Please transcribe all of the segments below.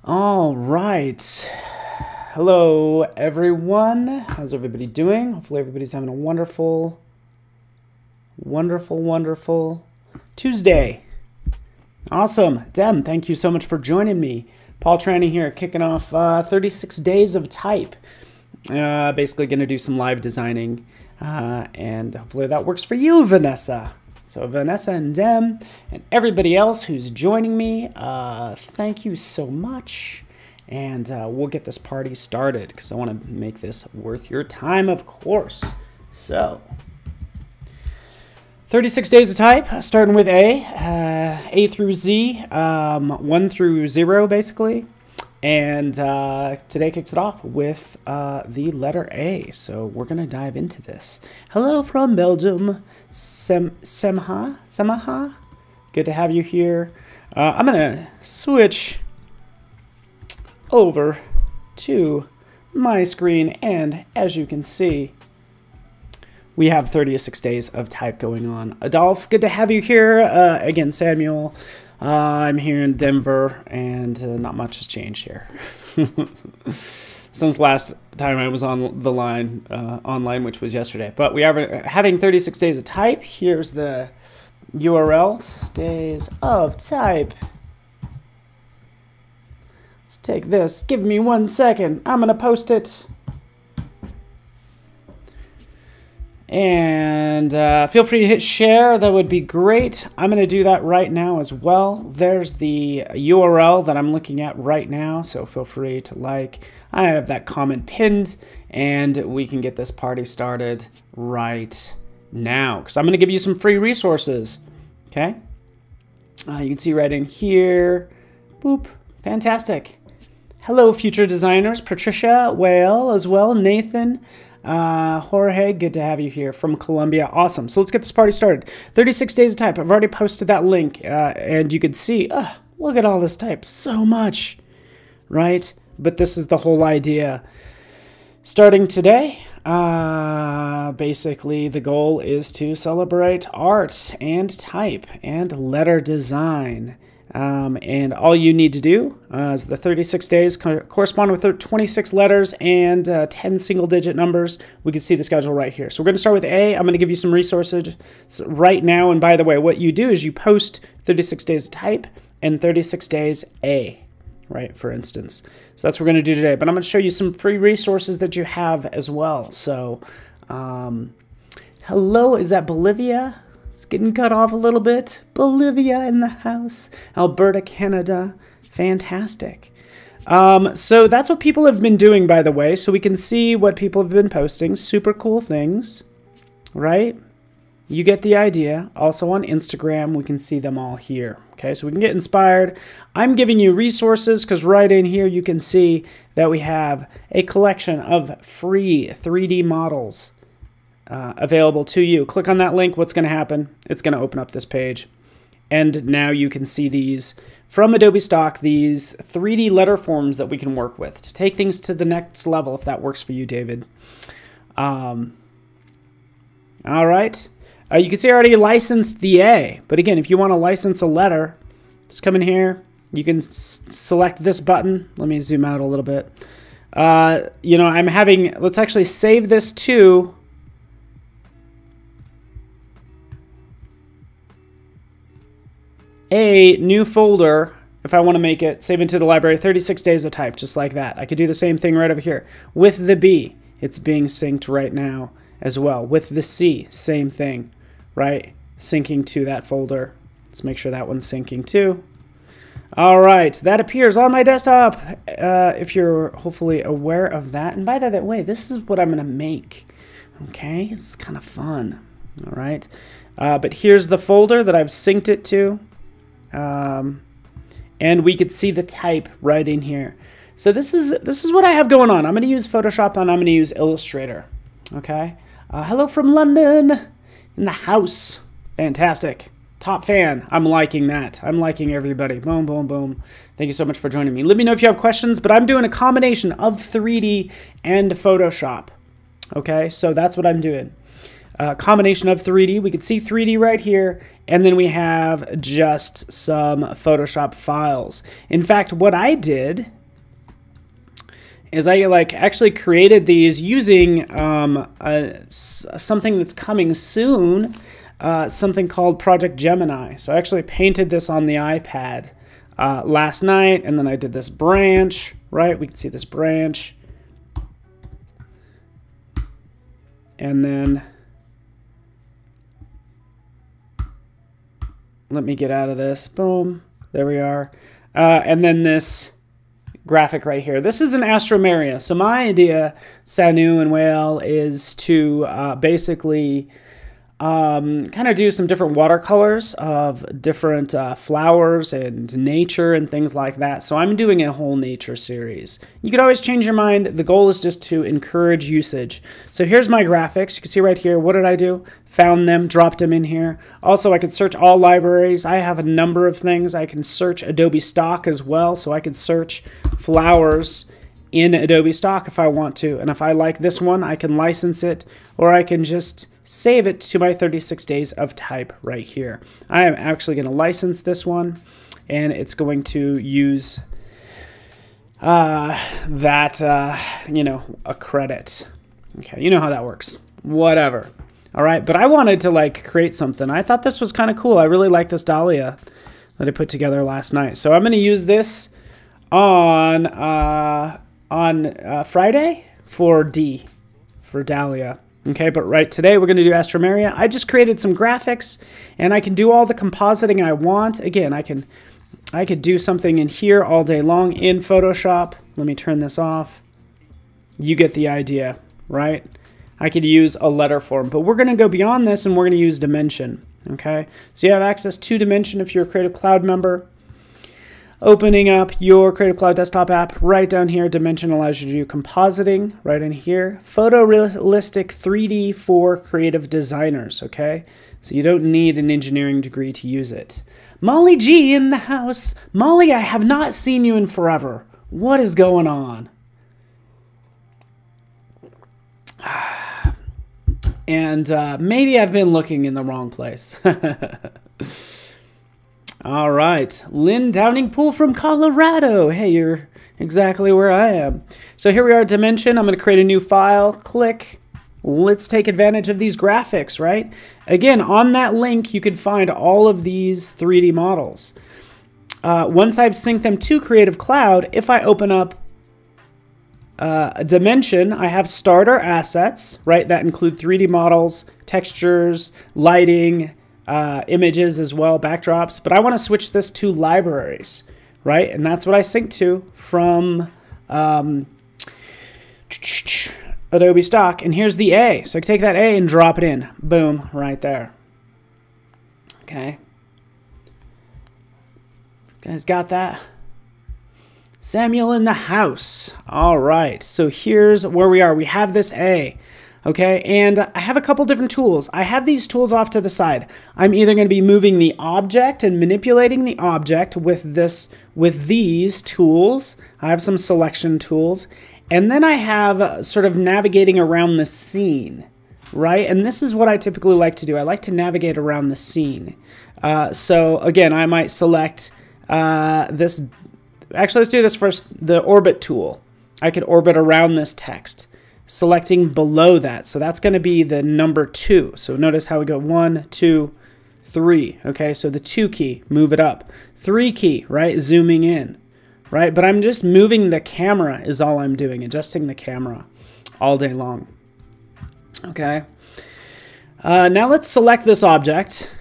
All right. Hello, everyone. How's everybody doing? Hopefully everybody's having a wonderful Tuesday. Awesome. Dem, thank you so much for joining me. Paul Tranny here, kicking off 36 days of type. Basically going to do some live designing, and hopefully that works for you, Vanessa. So Vanessa and Dem and everybody else who's joining me, thank you so much. And we'll get this party started because I want to make this worth your time, of course. So, 36 days of type, starting with A through Z, 1 through 0, basically. And today kicks it off with the letter A. So we're going to dive into this. Hello from Belgium, Semaha. Good to have you here. I'm going to switch over to my screen, and as you can see, we have 36 days of type going on. Adolph, good to have you here. Again, Samuel, I'm here in Denver, and not much has changed here. Since last time I was on the line, online, which was yesterday. But we are having 36 days of type. Here's the URL, days of type. Let's take this. Give me 1 second. I'm going to post it. And feel free to hit share. That would be great. I'm going to do that right now as well. There's the URL that I'm looking at right now. So feel free to like. I have that comment pinned. And we can get this party started right now. Because I'm going to give you some free resources. Okay? You can see right in here. Boop. Fantastic. Hello, future designers. Patricia, Whale as well. Nathan, Jorge, good to have you here from Colombia. Awesome. So let's get this party started. 36 days of type. I've already posted that link, and you can see, look at all this type. So much, right? But this is the whole idea. Starting today, basically the goal is to celebrate art and type and letter design. And all you need to do is the 36 days correspond with 26 letters and 10 single-digit numbers. We can see the schedule right here. So we're going to start with A. I'm going to give you some resources right now. And by the way, what you do is you post 36 days type and 36 days A, right, for instance. So that's what we're going to do today. But I'm going to show you some free resources that you have as well. So hello, is that Bolivia? It's getting cut off a little bit. Bolivia in the house. Alberta, Canada. Fantastic. So that's what people have been doing, by the way. So we can see what people have been posting. Super cool things, right? You get the idea. Also on Instagram, we can see them all here. Okay, so we can get inspired. I'm giving you resources because right in here you can see that we have a collection of free 3D models available to you. Click on that link. What's going to happen? It's going to open up this page. And now you can see these from Adobe Stock, these 3D letter forms that we can work with to take things to the next level, if that works for you, David. All right. You can see I already licensed the A. But again, if you want to license a letter, just come in here. You can select this button. Let me zoom out a little bit. You know, let's actually save this to a new folder. If I want to make it, save into the library, 36 days of type, just like that. I could do the same thing right over here. With the B, it's being synced right now as well. With the C, same thing, right? Syncing to that folder. Let's make sure that one's syncing too. All right, that appears on my desktop, if you're hopefully aware of that. And by the way, this is what I'm going to make, okay? It's kind of fun, all right? But here's the folder that I've synced it to. And we could see the type right in here. So this is what I have going on. I'm going to use Photoshop and I'm going to use Illustrator. Okay. Hello from London in the house. Fantastic. Top fan. I'm liking that. I'm liking everybody. Boom, boom, boom. Thank you so much for joining me. Let me know if you have questions, but I'm doing a combination of 3D and Photoshop. Okay. So that's what I'm doing. combination of 3D. We could see 3D right here, and then we have just some Photoshop files. In fact, what I did is I actually created these using something that's coming soon, something called Project Gemini. So I actually painted this on the iPad last night, and then I did this branch, right? We can see this branch. And then let me get out of this. Boom. There we are. And then this graphic right here. This is an Astromeria. So my idea, Sanu and Whale, is to basically kind of do some different watercolors of different flowers and nature and things like that. So I'm doing a whole nature series. You could always change your mind. The goal is just to encourage usage. So here's my graphics. You can see right here, what did I do? Found them, dropped them in here. Also, I could search all libraries. I have a number of things. I can search Adobe Stock as well. So I could search flowers in Adobe Stock if I want to. And if I like this one, I can license it, or I can just save it to my 36 days of type right here. I am actually going to license this one, and it's going to use you know, a credit. Okay, you know how that works. Whatever. All right, but I wanted to create something. I thought this was kind of cool. I really like this dahlia that I put together last night. So I'm going to use this on Friday for dahlia. Okay, but right today we're going to do Astromeria. I just created some graphics, and I can do all the compositing I want. Again, I could do something in here all day long in Photoshop. Let me turn this off. You get the idea, right? I could use a letter form, but we're going to go beyond this, and we're going to use Dimension. Okay, so you have access to Dimension if you're a Creative Cloud member. Opening up your Creative Cloud desktop app, right down here, Dimension allows you to do compositing, right in here. Photorealistic 3D for creative designers, okay? So you don't need an engineering degree to use it. Molly G in the house. Molly, I have not seen you in forever. What is going on? And maybe I've been looking in the wrong place. All right, Lynn Downing-Pool from Colorado. Hey, you're exactly where I am. So here we are, Dimension. I'm going to create a new file. Click. Let's take advantage of these graphics, right? Again, on that link, you could find all of these 3D models. Once I've synced them to Creative Cloud, if I open up a Dimension, I have starter assets, right? That include 3D models, textures, lighting, images as well, backdrops, but I want to switch this to libraries, right? And that's what I sync to from Adobe Stock. And here's the A. So I can take that A and drop it in. Boom, right there. Okay. You guys got that? Samuel in the house. All right. So here's where we are. We have this A. Okay, and I have a couple different tools. I have these tools off to the side. I'm either going to be moving the object and manipulating the object with these tools. I have some selection tools. And then I have sort of navigating around the scene, right? And this is what I typically like to do. I like to navigate around the scene. So again, I might select this. Actually, let's do this first, the orbit tool. I could orbit around this text, selecting below that. So that's going to be the number 2. So notice how we go 1, 2, 3. Okay, so the 2 key, move it up. 3 key, right? Zooming in, right? But I'm just moving the camera is all I'm doing, adjusting the camera all day long. Okay. Now let's select this object.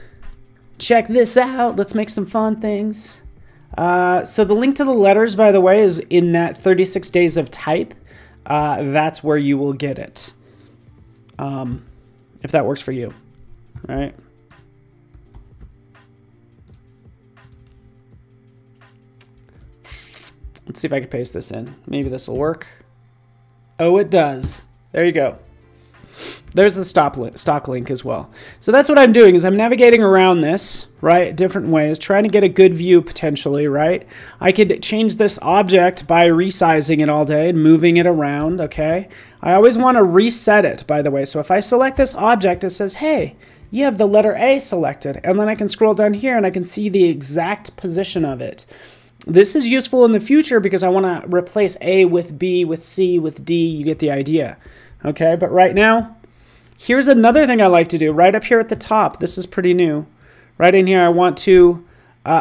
Check this out. Let's make some fun things. So the link to the letters, by the way, is in that 36 days of type. That's where you will get it, if that works for you, right? Let's see if I can paste this in. Maybe this will work. Oh, it does. There you go. There's the stock link as well. So that's what I'm doing, is I'm navigating around this, right, different ways, trying to get a good view potentially, right? I could change this object by resizing it all day and moving it around, okay? I always want to reset it, by the way. So if I select this object, it says, hey, you have the letter A selected. And then I can scroll down here and I can see the exact position of it. This is useful in the future because I want to replace A with B, with C, with D. You get the idea. Okay, but right now, here's another thing I like to do. Right up here at the top, this is pretty new. Right in here, I want to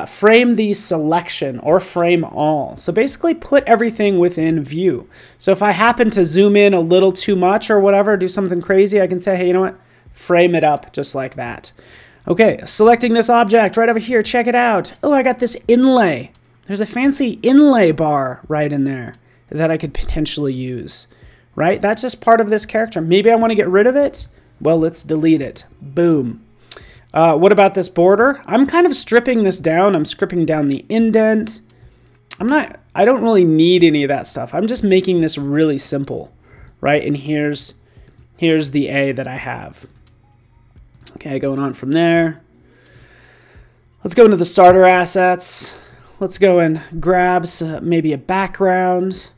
frame the selection or frame all. So basically put everything within view. So if I happen to zoom in a little too much or whatever, do something crazy, I can say, hey, you know what? Frame it up just like that. Okay, selecting this object right over here, check it out. Oh, I got this inlay. There's a fancy inlay bar right in there that I could potentially use, right? That's just part of this character. Maybe I want to get rid of it. Well, let's delete it. Boom. What about this border? I'm kind of stripping this down. I'm stripping down the indent. I don't really need any of that stuff. I'm just making this really simple, right? And here's the A that I have. Okay, going on from there. Let's go into the starter assets. Let's go and grab maybe a background,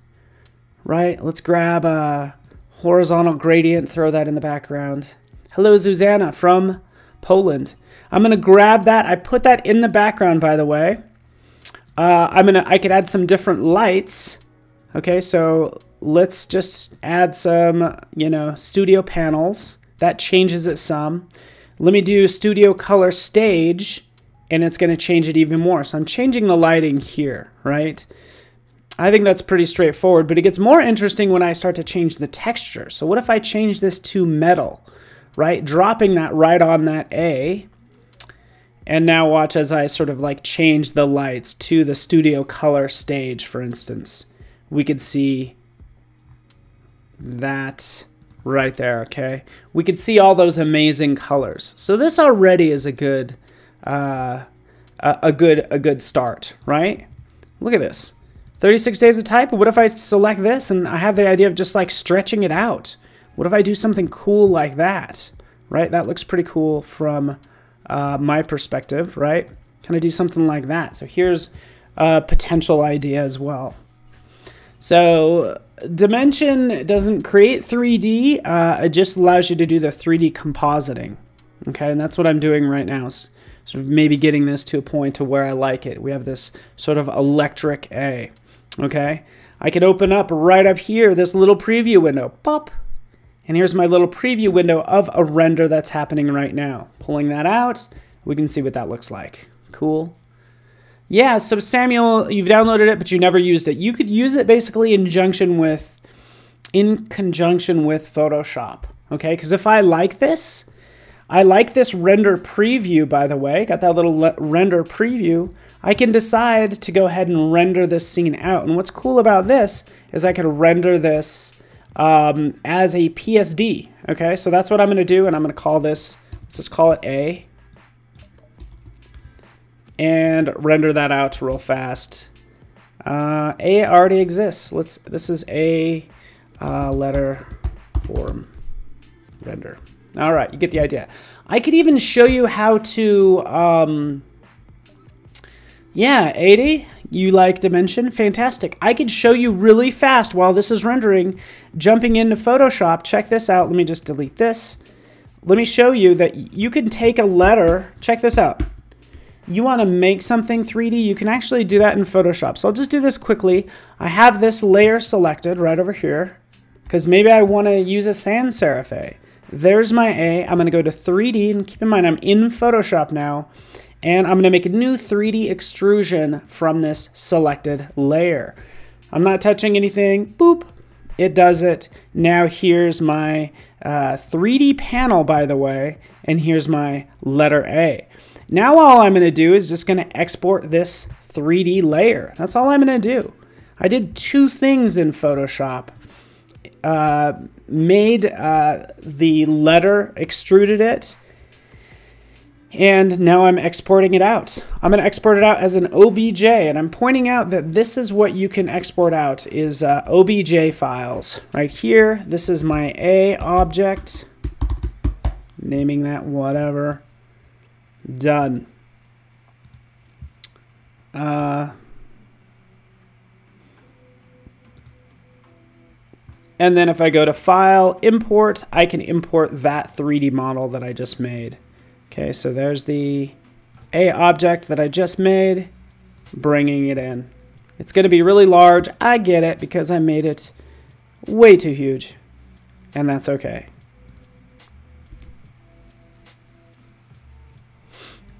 right? Let's grab a horizontal gradient, throw that in the background. Hello, Zuzana from Poland. I'm going to grab that. I put that in the background, by the way. I could add some different lights. Okay, so let's just add some, studio panels. That changes it some. Let me do studio color stage, and it's going to change it even more. So I'm changing the lighting here, right? I think that's pretty straightforward, but it gets more interesting when I start to change the texture. So what if I change this to metal? Right, dropping that right on that A. And now watch as I sort of like change the lights to the studio color stage, for instance. We could see that right there, okay? We could see all those amazing colors. So this already is a good start, right? Look at this. 36 days of type. What if I select this and I have the idea of just like stretching it out? What if I do something cool like that, right? That looks pretty cool from my perspective, right? Kind of do something like that. So here's a potential idea as well. So Dimension doesn't create 3D. It just allows you to do the 3D compositing, okay? And that's what I'm doing right now. Sort of maybe getting this to a point to where I like it. We have this sort of electric A, okay? I can open up right up here this little preview window, pop. And here's my little preview window of a render that's happening right now. Pulling that out, we can see what that looks like. Cool. Yeah, so Samuel, you've downloaded it, but you never used it. You could use it basically in conjunction with Photoshop, okay? Because if I like this render preview, by the way, got that little render preview, I can decide to go ahead and render this scene out. And what's cool about this is I could render this as a PSD, okay? So that's what I'm going to do, and I'm going to call this, let's just call it A, and render that out real fast. A already exists. This is A letter form render. All right, you get the idea. I could even show you how to, yeah, 80, you like Dimension? Fantastic. I could show you really fast while this is rendering, jumping into Photoshop. Check this out. Let me just delete this. Let me show you that you can take a letter. Check this out. You want to make something 3D, you can actually do that in Photoshop. So I'll just do this quickly. I have this layer selected right over here because maybe I want to use a sans serif A. There's my A. I'm going to go to 3D, and keep in mind I'm in Photoshop now, and I'm going to make a new 3D extrusion from this selected layer. I'm not touching anything. Boop. It does it. Now here's my 3D panel, by the way, and here's my letter A. Now all I'm going to do is just going to export this 3D layer. That's all I'm going to do. I did two things in Photoshop. Made the letter, extruded it, and now I'm exporting it out. I'm going to export it out as an OBJ, and I'm pointing out that this is what you can export out is OBJ files. Right here, this is my A object, naming that whatever. Done. And then if I go to File, Import, I can import that 3D model that I just made. Okay, so there's the A object that I just made, bringing it in. It's going to be really large. I get it because I made it way too huge, and that's okay.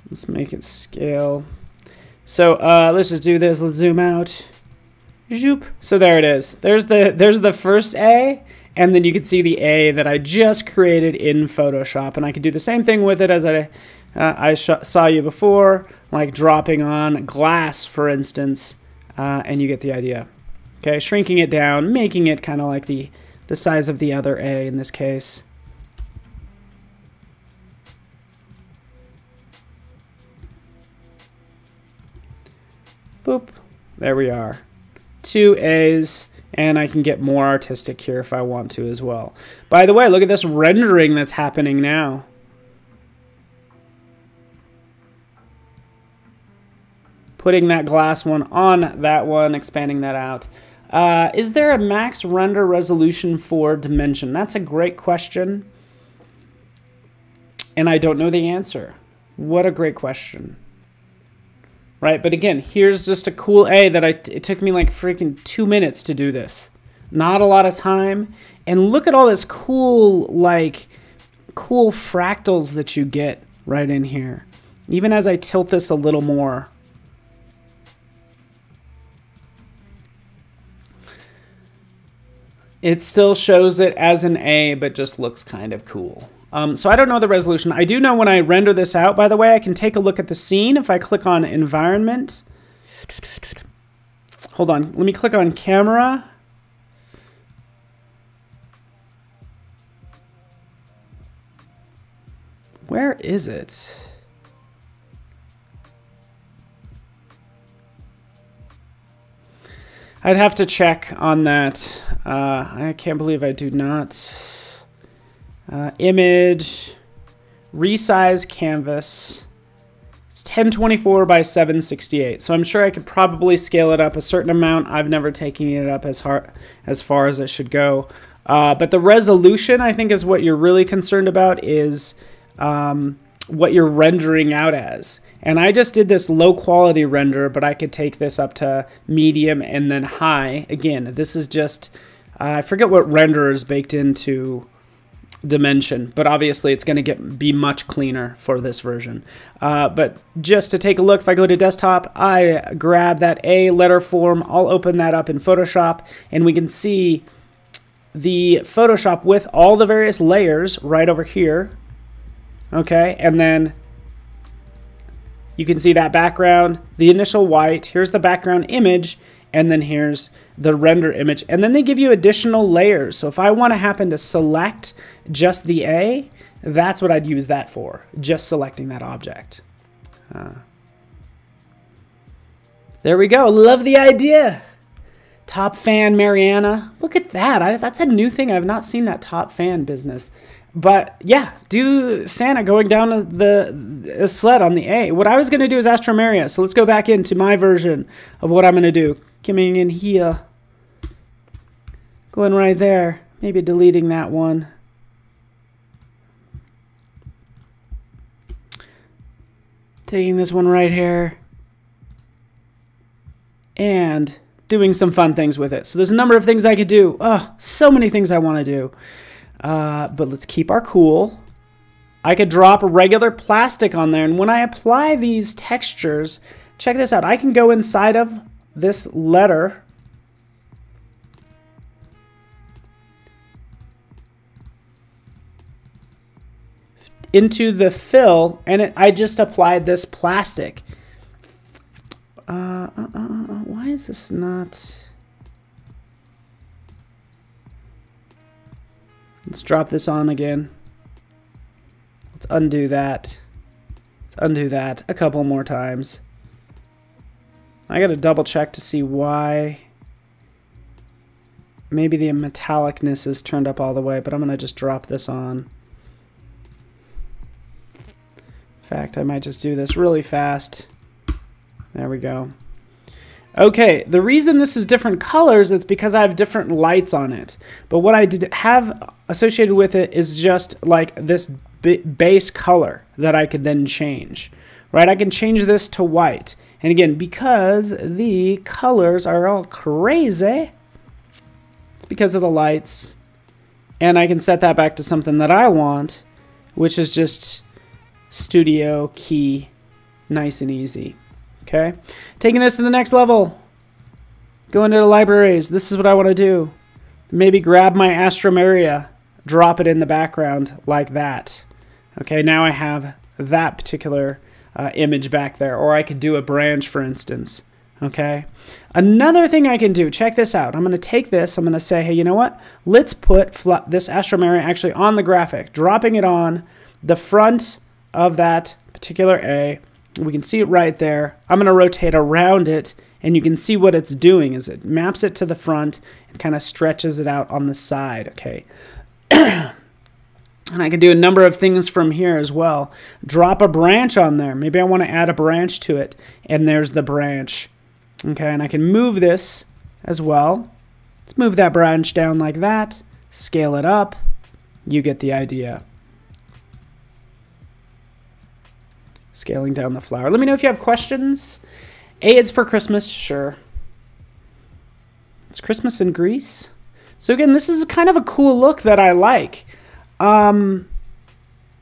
Let's make it scale. So let's just do this. Let's zoom out. Zoop. So there it is. There's the first A, and then you can see the A that I just created in Photoshop, and I could do the same thing with it as I saw you before, like dropping on glass, for instance, and you get the idea. Okay, shrinking it down, making it kind of like the size of the other A in this case. Boop. There we are. 2 A's, and I can get more artistic here if I want to as well. By the way, look at this rendering that's happening now. Putting that glass one on that one, expanding that out. Is there a max render resolution for Dimension? That's a great question, and I don't know the answer. What a great question. Right, but again, here's just a cool A that it took me like freaking 2 minutes to do this. Not a lot of time. And look at all this cool fractals that you get right in here. Even as I tilt this a little more. It still shows it as an A, but just looks kind of cool. So I don't know the resolution. I do know when I render this out, by the way, I can take a look at the scene. If I click on Environment, hold on, let me click on Camera. Where is it? I'd have to check on that. I can't believe I do not. Image, resize canvas. It's 1024 by 768. So I'm sure I could probably scale it up a certain amount. I've never taken it up as far as it should go. But the resolution, I think, is what you're really concerned about, is what you're rendering out as. And I just did this low quality render, but I could take this up to medium and then high. Again, this is just, I forget what renderer is baked into Dimension, but obviously it's going to be much cleaner for this version. But just to take a look, if I go to desktop, I grab that A letter form, I'll open that up in Photoshop, and we can see the Photoshop with all the various layers right over here. Okay, and then you can see that background, the initial white, here's the background image, and then here's the render image. And then they give you additional layers. So if I want to happen to select just the A, that's what I'd use that for, just selecting that object. There we go. Love the idea. Top fan Mariana. Look at that. That's a new thing. I've not seen that top fan business. But yeah, do Santa going down the sled on the A. What I was going to do is Astro Maria. So let's go back into my version of what I'm going to do. Coming in here. Going right there. Maybe deleting that one. Taking this one right here. And doing some fun things with it. So there's a number of things I could do. Oh, so many things I want to do. But let's keep our cool. I could drop regular plastic on there, and when I apply these textures, check this out. I can go inside of this letter into the fill, and I just applied this plastic. Why is this not... Let's drop this on again. Let's undo that. Let's undo that a couple more times. I gotta double check to see why. Maybe the metallicness is turned up all the way, but I'm gonna just drop this on. In fact, I might just do this really fast. There we go. Okay, the reason this is different colors is because I have different lights on it. But what I did have associated with it is just like this base color that I could then change, right? I can change this to white. And again, because the colors are all crazy, it's because of the lights. And I can set that back to something that I want, which is just studio key, nice and easy. Okay, taking this to the next level. Go into the libraries. This is what I want to do. Maybe grab my Astromeria, drop it in the background like that. Okay, now I have that particular image back there. Or I could do a branch, for instance. Okay, another thing I can do, check this out. I'm going to take this, I'm going to say, hey, you know what? Let's put this Astromeria actually on the graphic, dropping it on the front of that particular A. We can see it right there. I'm going to rotate around it, and you can see what it's doing is it maps it to the front and kind of stretches it out on the side, okay? And I can do a number of things from here as well. Drop a branch on there. Maybe I want to add a branch to it, and there's the branch. Okay, and I can move this as well. Let's move that branch down like that. Scale it up. You get the idea. Scaling down the flower. Let me know if you have questions. A is for Christmas, sure. It's Christmas in Greece. So again, this is kind of a cool look that I like. And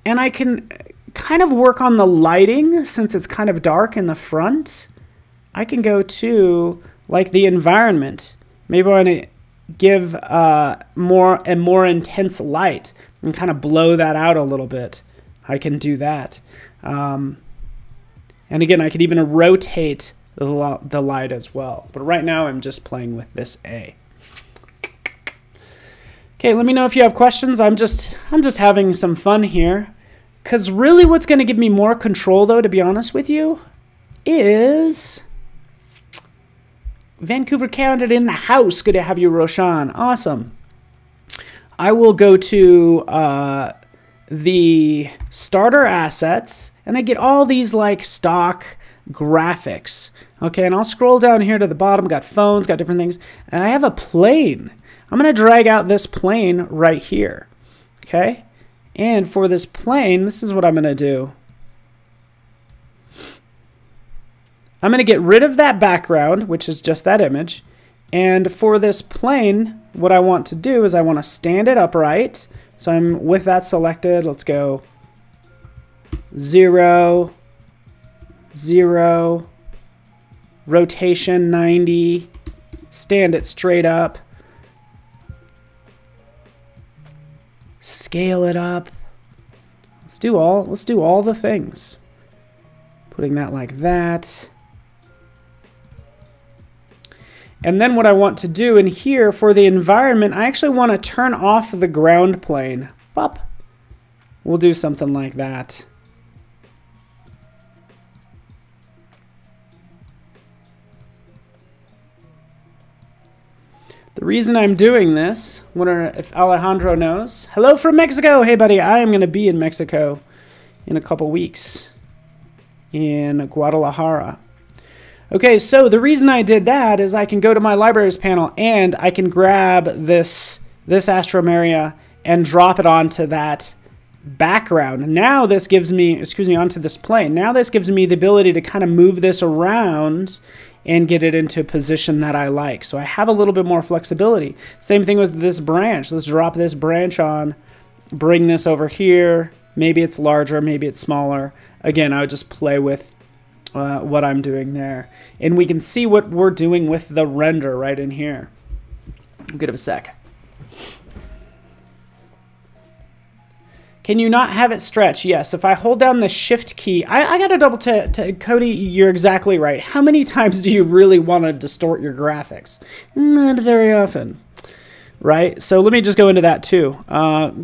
I can kind of work on the lighting since it's kind of dark in the front. I can go to like the environment. Maybe I want to give more intense light and kind of blow that out a little bit. I can do that. And again, I could even rotate the light as well. But right now, I'm just playing with this A. Okay, let me know if you have questions. I'm just having some fun here. Because really what's going to give me more control, though, to be honest with you, is Vancouver, Canada in the house. Good to have you, Roshan. Awesome. I will go to the starter assets, and I get all these like stock graphics. Okay, and I'll scroll down here to the bottom. Got phones, got different things. And I have a plane. I'm going to drag out this plane right here. Okay, and for this plane, this is what I'm going to do. I'm going to get rid of that background, which is just that image. And for this plane, what I want to do is I want to stand it upright. So I'm with that selected. Let's go 0, 0, rotation 90, stand it straight up, scale it up. Let's do all the things. Putting that like that. And then what I want to do in here for the environment, I actually want to turn off the ground plane. Bop. We'll do something like that. The reason I'm doing this, wonder if Alejandro knows. Hello from Mexico. Hey, buddy, I am going to be in Mexico in a couple weeks in Guadalajara. Okay, so the reason I did that is I can go to my libraries panel and I can grab this Astromeria and drop it onto that background. Now this gives me, onto this plane. Now this gives me the ability to kind of move this around and get it into a position that I like. So I have a little bit more flexibility. Same thing with this branch. Let's drop this branch on, bring this over here. Maybe it's larger, maybe it's smaller. Again, I would just play with what I'm doing there. And we can see what we're doing with the render right in here. Give it a sec. Can you not have it stretch? Yes, if I hold down the shift key, I got to double Cody, you're exactly right. How many times do you really want to distort your graphics? Not very often, right? So let me just go into that too.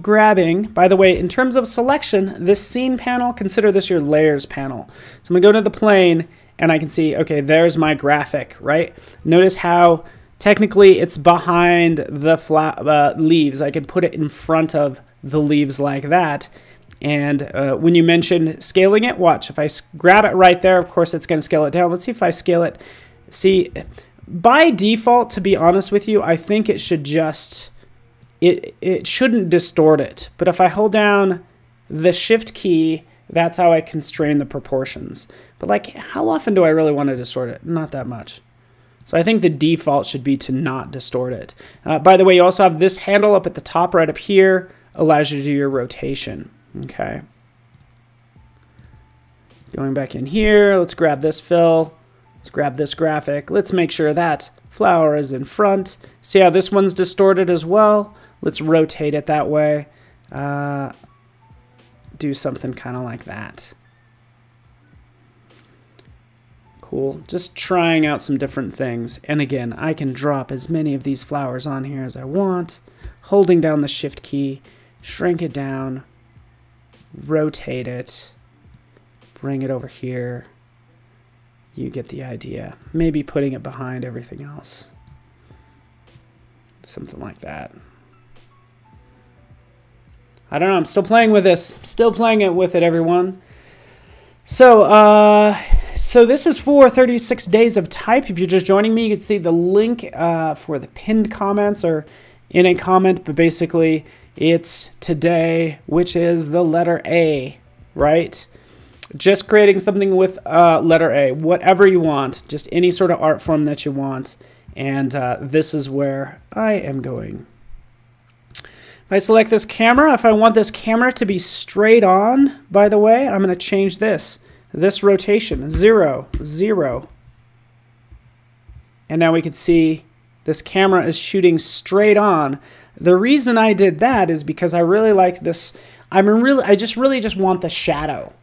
Grabbing, by the way, in terms of selection, this scene panel, consider this your layers panel. So I'm going to go to the plane and I can see, okay, there's my graphic, right? Notice how technically it's behind the leaves. I can put it in front of the leaves like that. And when you mentioned scaling it, watch. If I grab it right there, of course, it's going to scale it down. Let's see if I scale it See, by default, to be honest with you, I think it should just, it shouldn't distort it. But if I hold down the shift key, that's how I constrain the proportions. But like, how often do I really want to distort it? Not that much. So I think the default should be to not distort it. By the way, you also have this handle up at the top right up here, allows you to do your rotation. Okay. Going back in here, let's grab this fill. Let's grab this graphic. Let's make sure that flower is in front. See how this one's distorted as well? Let's rotate it that way. Do something kind of like that. Cool. Just trying out some different things. And again, I can drop as many of these flowers on here as I want. Holding down the shift key, shrink it down, rotate it, bring it over here. You get the idea. Maybe putting it behind everything else. Something like that. I don't know. I'm still playing with this. Still playing it with it, everyone. So, so this is for 36 days of type. If you're just joining me, you can see the link for the pinned comments or in a comment. But basically, it's today, which is the letter A, right? Just creating something with letter A, whatever you want, just any sort of art form that you want. And this is where I am going. If I select this camera, if I want this camera to be straight on, by the way, I'm going to change this rotation, 0, 0. And now we can see this camera is shooting straight on. The reason I did that is because I really like this. I just really want the shadow,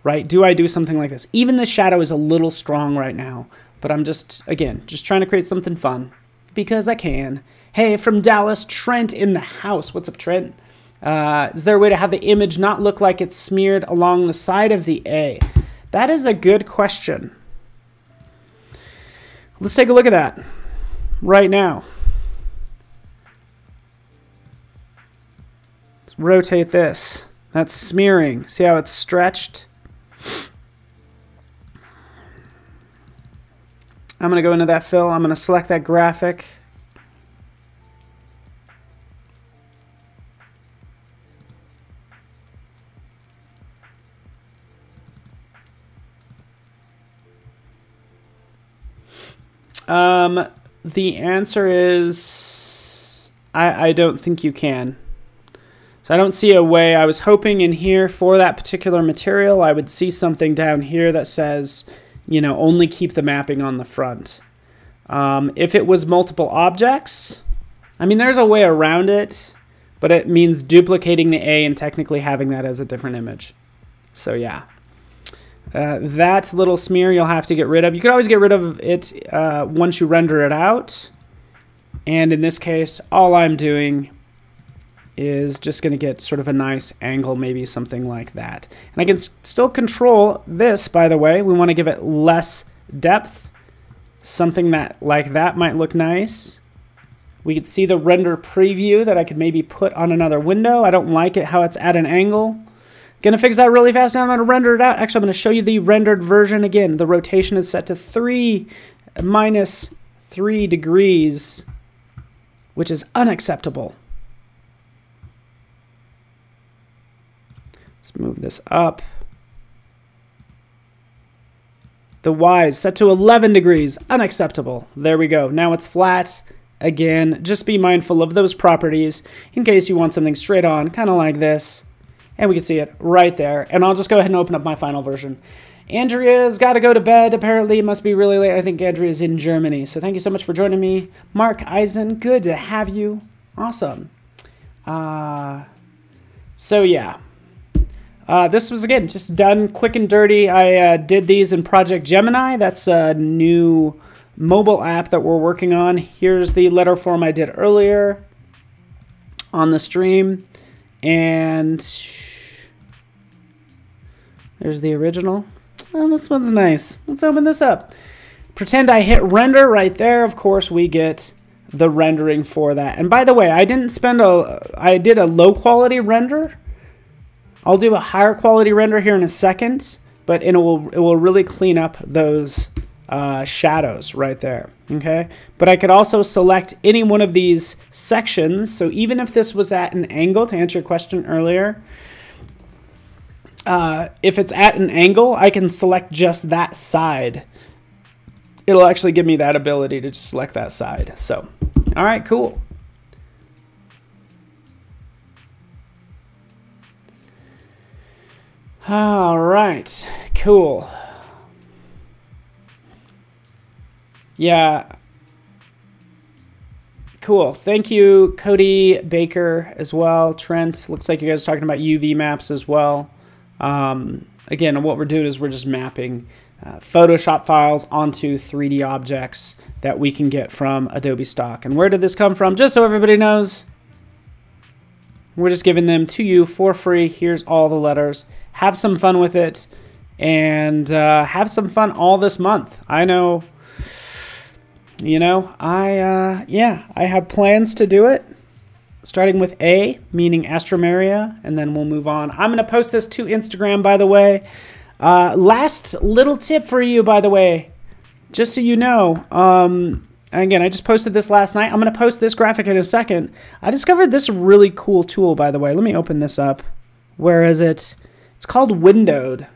right? Do I do something like this? Even the shadow is a little strong right now, but I'm just, again, just trying to create something fun because I can. Hey, from Dallas, Trent in the house. What's up, Trent? Is there a way to have the image not look like it's smeared along the side of the A? That is a good question. Let's take a look at that right now. Let's rotate this. That's smearing. See how it's stretched? I'm going to go into that fill. I'm going to select that graphic. The answer is I don't think you can. So I don't see a way. I was hoping in here for that particular material, I would see something down here that says, you know, only keep the mapping on the front. If it was multiple objects, I mean, there's a way around it, but it means duplicating the A and technically having that as a different image. So yeah. That little smear you'll have to get rid of. You could always get rid of it once you render it out. And in this case, all I'm doing is just going to get sort of a nice angle, maybe something like that. And I can still control this, by the way. We want to give it less depth. Something that like that might look nice. We could see the render preview that I could maybe put on another window. I don't like it how it's at an angle. Gonna fix that really fast. Now I'm gonna render it out. Actually, I'm gonna show you the rendered version again. The rotation is set to -3 degrees, which is unacceptable. Let's move this up. The Y is set to 11 degrees, unacceptable. There we go. Now it's flat. Again, just be mindful of those properties in case you want something straight on, kind of like this. And we can see it right there. And I'll just go ahead and open up my final version. Andrea's got to go to bed. Apparently, it must be really late. I think Andrea's in Germany. So thank you so much for joining me. Mark Eisen, good to have you. Awesome. So yeah. This was, again, just done quick and dirty. I did these in Project Gemini. That's a new mobile app that we're working on. Here's the letter form I did earlier on the stream. And there's the original. Oh, this one's nice. Let's open this up. Pretend I hit render right there. Of course, we get the rendering for that. And by the way, I did a low quality render. I'll do a higher quality render here in a second, but it will really clean up those shadows right there, okay? But I could also select any one of these sections. So even if this was at an angle, to answer your question earlier, if it's at an angle, I can select just that side. It'll actually give me that ability to just select that side. So, all right, cool. All right, cool. Yeah. Cool. Thank you, Cody Baker, as well. Trent, looks like you guys are talking about UV maps as well. Again, what we're doing is we're just mapping Photoshop files onto 3D objects that we can get from Adobe Stock. And where did this come from? Just so everybody knows, we're just giving them to you for free. Here's all the letters. Have some fun with it, and have some fun all this month. I know, you know, I have plans to do it, starting with A, meaning Astromeria, and then we'll move on. I'm going to post this to Instagram, by the way. Last little tip for you, by the way, just so you know. Again, I just posted this last night. I'm going to post this graphic in a second. I discovered this really cool tool, by the way. Let me open this up. Where is it? It's called Windowed.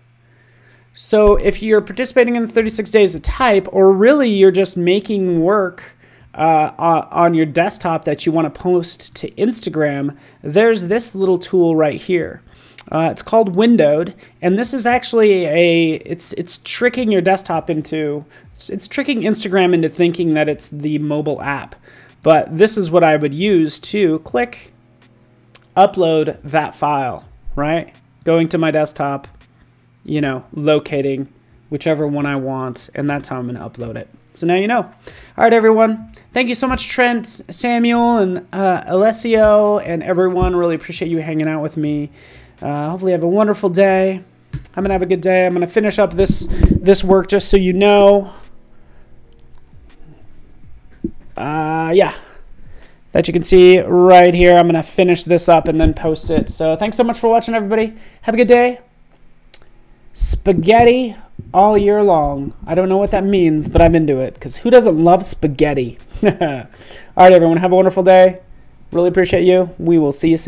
So if you're participating in the 36 days to type, or really you're just making work on your desktop that you want to post to Instagram, there's this little tool right here. It's called Windowed, and this is actually it's tricking your desktop into, it's tricking Instagram into thinking that it's the mobile app. But this is what I would use to click, upload that file, right? Going to my desktop, you know, locating whichever one I want, and that's how I'm going to upload it. So now you know. All right, everyone. Thank you so much, Trent, Samuel, and Alessio, and everyone. Really appreciate you hanging out with me. Hopefully you have a wonderful day. I'm going to have a good day. I'm going to finish up this work just so you know. Yeah. That you can see right here. I'm going to finish this up and then post it. So thanks so much for watching, everybody. Have a good day. Spaghetti all year long. I don't know what that means, but I'm into it, because who doesn't love spaghetti? All right, everyone. Have a wonderful day. Really appreciate you. We will see you soon.